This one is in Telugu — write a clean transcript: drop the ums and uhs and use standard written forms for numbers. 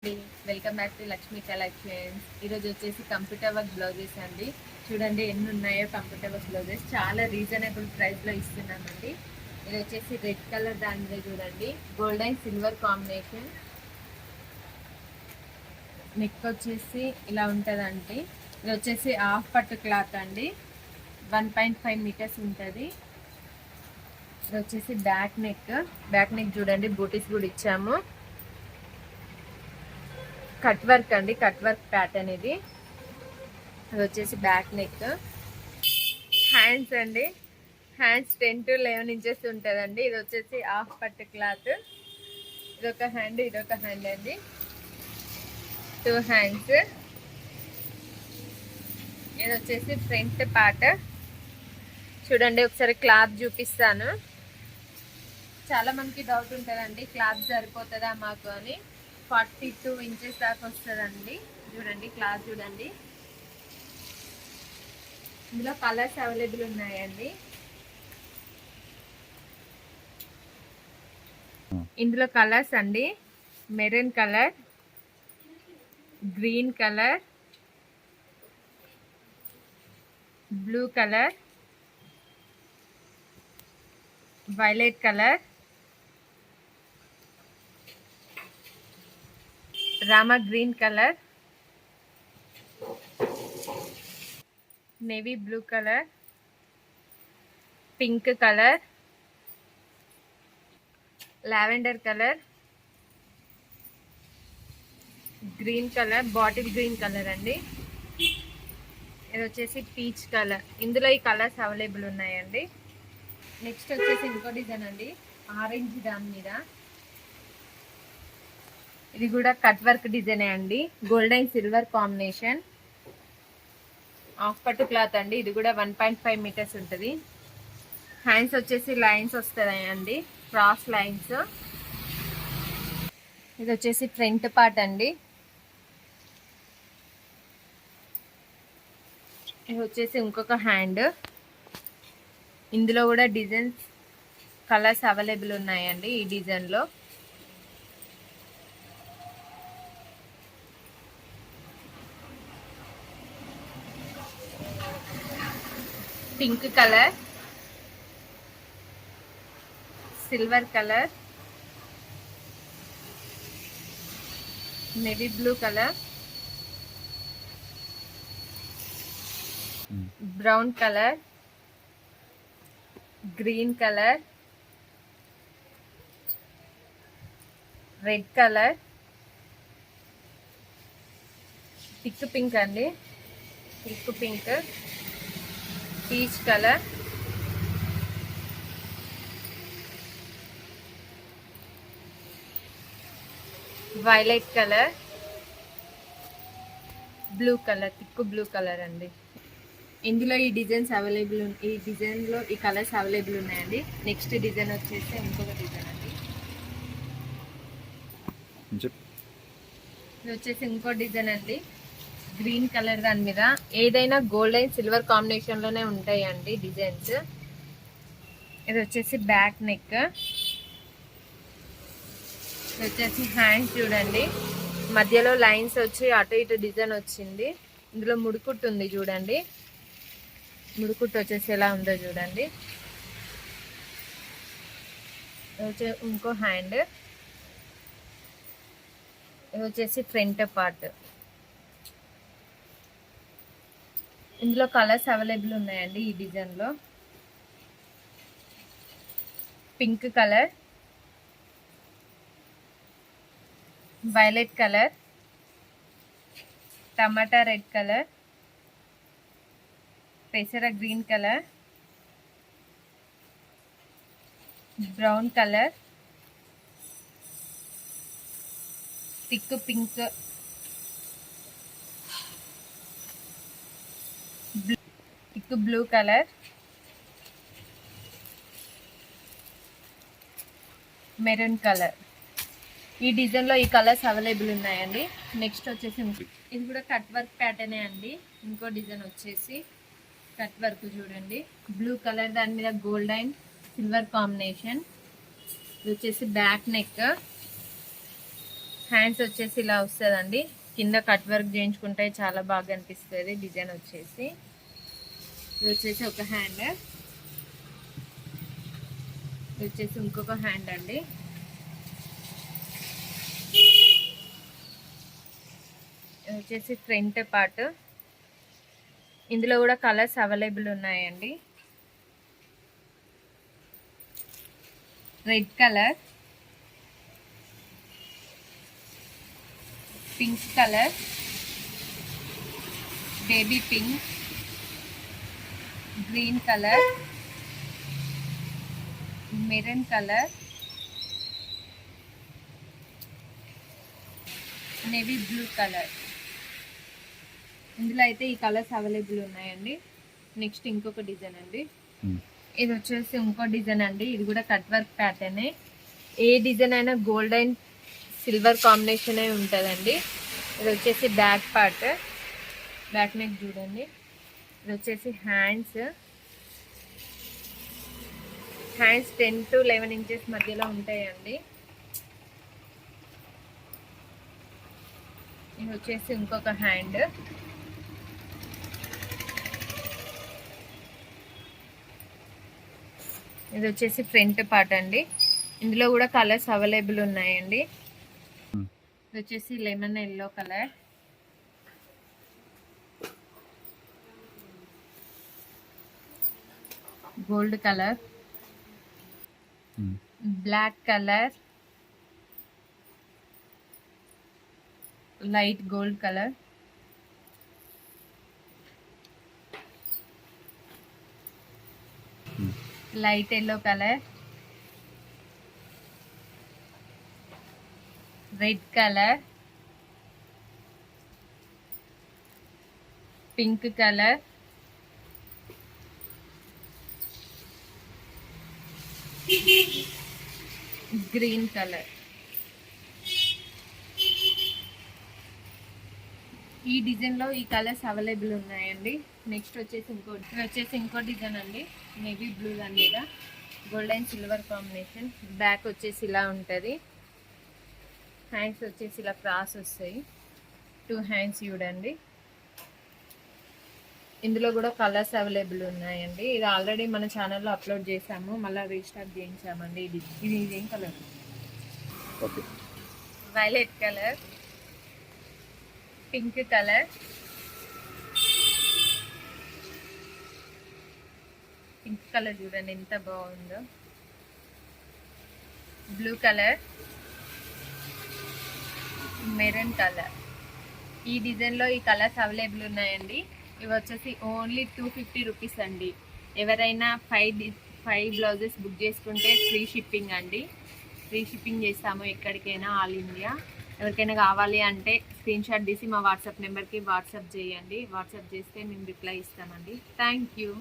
Welcome back to Lakshmi collections. ఈరోజు వచ్చేసి కంప్యూటర్ వర్క్ బ్లౌజెస్ అండి. చూడండి ఎన్ని ఉన్నాయో కంప్యూటర్ వర్క్ బ్లౌజెస్. చాలా రీజనబుల్ ప్రైస్లో ఇస్తున్నామండి. ఇది వచ్చేసి రెడ్ కలర్ దాని మీద చూడండి gold and silver combination. Neck వచ్చేసి ఇలా ఉంటుందండి. ఇది వచ్చేసి హాఫ్ పట్టు క్లాత్ అండి. 1.5 మీటర్స్ ఉంటుంది. ఇది వచ్చేసి బ్యాక్ నెక్ చూడండి బూటీస్ కూడా ఇచ్చాము. కట్ వర్క్ అండి, కట్ వర్క్ ప్యాటర్న్ ఇది. అది వచ్చేసి బ్యాక్ నెక్. హ్యాండ్స్ అండి, హ్యాండ్స్ 10 to 11 ఇంచెస్ ఉంటుందండి. ఇది వచ్చేసి హాఫ్ పట్టు క్లాత్. ఇదొక హ్యాండ్, ఇదొక హ్యాండ్ అండి, 2 హ్యాండ్స్. ఇది వచ్చేసి ఫ్రంట్ పార్ట్. చూడండి ఒకసారి క్లాత్ చూపిస్తాను. చాలా మందికి డౌట్ ఉంటుందండి క్లాత్ సరిపోతుందా మాకు అని. 42 ఇంచెస్ దాకా వస్తుందండి. చూడండి క్లాత్ చూడండి. ఇందులో కలర్స్ అవైలబుల్ ఉన్నాయండి. ఇందులో కలర్స్ అండి, maroon colour, green colour, blue colour, violet colour, Rama green colour, navy blue colour, pink colour, lavender colour, green colour, bottle green colour అండి. ఇది వచ్చేసి పీచ్ కలర్. ఇందులో ఈ కలర్స్ అవైలబుల్ ఉన్నాయండి. నెక్స్ట్ వచ్చేసి ఇంకో డిజైన్ అండి, ఆరెంజ్ దాని మీద. ఇది కూడా కట్ వర్క్ డిజైన్ అండి, gold and silver combination. Half పట్టు క్లాత్ అండి. ఇది కూడా 1.5 మీటర్స్ ఉంటుంది. హ్యాండ్స్ వచ్చేసి లైన్స్ వస్తాయండి, క్రాస్ లైన్స్. ఇది వచ్చేసి ఫ్రంట్ పార్ట్ అండి. ఇది వచ్చేసి ఇంకొక హ్యాండ్. ఇందులో కూడా డిజైన్స్ కలర్స్ అవైలబుల్ ఉన్నాయండి. ఈ డిజైన్లో pink colour, silver colour, navy blue colour, brown colour, green colour, red colour, thick pink అండి, thick pink, peach colour, violet colour, blue colour, thick blue colour అండి. ఇందులో ఈ డిజైన్స్ అవైలబుల్, ఈ డిజైన్లో ఈ కలర్స్ అవైలబుల్ ఉన్నాయండి. నెక్స్ట్ డిజైన్ వచ్చేసి ఇంకొక డిజైన్ అండి. ఇది వచ్చేసి ఇంకో డిజైన్ అండి, గ్రీన్ కలర్ దాని మీద. ఏదైనా గోల్డ్ అండ్ సిల్వర్ కాంబినేషన్ లోనే ఉంటాయండి డిజైన్స్. ఇది వచ్చేసి బ్యాక్ నెక్. ఇది వచ్చేసి హ్యాండ్స్ చూడండి, మధ్యలో లైన్స్ వచ్చి అటు ఇటు డిజైన్ వచ్చింది. ఇందులో ముడుకుట్టు ఉంది చూడండి, ముడుకుట్టు వచ్చేసి ఎలా ఉందో చూడండి. ఇంకో హ్యాండ్. ఇది వచ్చేసి ఫ్రంట్ పార్ట్. ఇందులో కలర్స్ అవైలబుల్ ఉన్నాయండి. ఈ డిజైన్లో పింక్ కలర్, వైలెట్ కలర్, టమాటా రెడ్ కలర్, పెసర green colour, brown colour, thick pink, thick blue colour, maroon colour. ఈ డిజైన్లో ఈ కలర్స్ అవైలబుల్ ఉన్నాయండి. నెక్స్ట్ వచ్చేసి ఇది కూడా కట్ వర్క్ ప్యాటర్నే అండి. ఇంకో డిజైన్ వచ్చేసి కట్ వర్క్ చూడండి, బ్లూ కలర్ దాని మీద గోల్డ్ అండ్ సిల్వర్ కాంబినేషన్. ఇది వచ్చేసి బ్యాక్ నెక్. హ్యాండ్స్ వచ్చేసి ఇలా వస్తుందండి. కింద కట్ వర్క్ చేయించుకుంటే చాలా బాగా అనిపిస్తుంది డిజైన్ వచ్చేసి. ఇది వచ్చేసి ఒక హ్యాండ్, ఇది వచ్చేసి ఇంకొక హ్యాండ్ అండి. ఇది వచ్చేసి ఫ్రంట్ పార్ట్. ఇందులో కూడా కలర్స్ అవైలబుల్ ఉన్నాయండి. Red colour, pink colour, baby pink, green colour, maroon colour, navy blue colour. ఇందులో అయితే ఈ కలర్స్ అవైలబుల్ ఉన్నాయండి. నెక్స్ట్ ఇంకొక డిజైన్ అండి. ఇది వచ్చేసి ఇంకో డిజైన్ అండి. ఇది కూడా కట్ వర్క్ ప్యాటర్నే. ఏ డిజైన్ అయినా గోల్డ్ అండ్ సిల్వర్ కాంబినేషన్ ఉంటుందండి. ఇది వచ్చేసి బ్యాక్ పార్ట్, బ్యాక్ నెక్ చూడండి. ఇది వచ్చేసి హ్యాండ్స్ 10 to 11 ఇంచెస్ మధ్యలో ఉంటాయండి. ఇది వచ్చేసి ఇంకొక హ్యాండ్. ఇది వచ్చేసి ఫ్రంట్ పార్ట్ అండి. ఇందులో కూడా కలర్స్ అవైలబుల్ ఉన్నాయండి. ఇది వచ్చేసి lemon yellow colour, gold colour, black colour, light gold colour, light yellow colour, red colour, pink colour, green colour. ఈ డిజైన్లో ఈ కలర్స్ అవైలబుల్ ఉన్నాయండి. నెక్స్ట్ వచ్చేసి ఇంకో డిజైన్ అండి. నేవీ బ్లూ దాని మీద gold and silver combination. Back వచ్చేసి ఇలా ఉంటుంది. హ్యాండ్స్ వచ్చేసి ఇలా క్రాస్ వస్తాయి. 2 హ్యాండ్స్ చూడండి. ఇందులో కూడా కలర్స్ అవైలబుల్ ఉన్నాయండి. ఇది ఆల్రెడీ మన ఛానల్లో అప్లోడ్ చేసాము, మళ్ళీ రీస్టార్ట్ చేయించామండి. ఇది ఏం colour? Violet colour, pink colour, pink colour చూడండి ఎంత బాగుందో, బ్లూ కలర్, మెరూన్ కలర్. ఈ డిజైన్లో ఈ కలర్స్ అవైలబుల్ ఉన్నాయండి. ఇవి వచ్చేసి ఓన్లీ 250 రూపీస్ అండి. ఎవరైనా 5 బ్లౌజెస్ బుక్ చేసుకుంటే ఫ్రీ షిప్పింగ్ అండి. ఫ్రీ షిప్పింగ్ చేస్తాము ఎక్కడికైనా, ఆల్ ఇండియా. ఎవరికైనా కావాలి అంటే స్క్రీన్ షాట్ తీసి మా వాట్సాప్ నెంబర్కి వాట్సాప్ చేయండి. వాట్సాప్ చేస్తే మేము రిప్లై ఇస్తామండి. Thank you.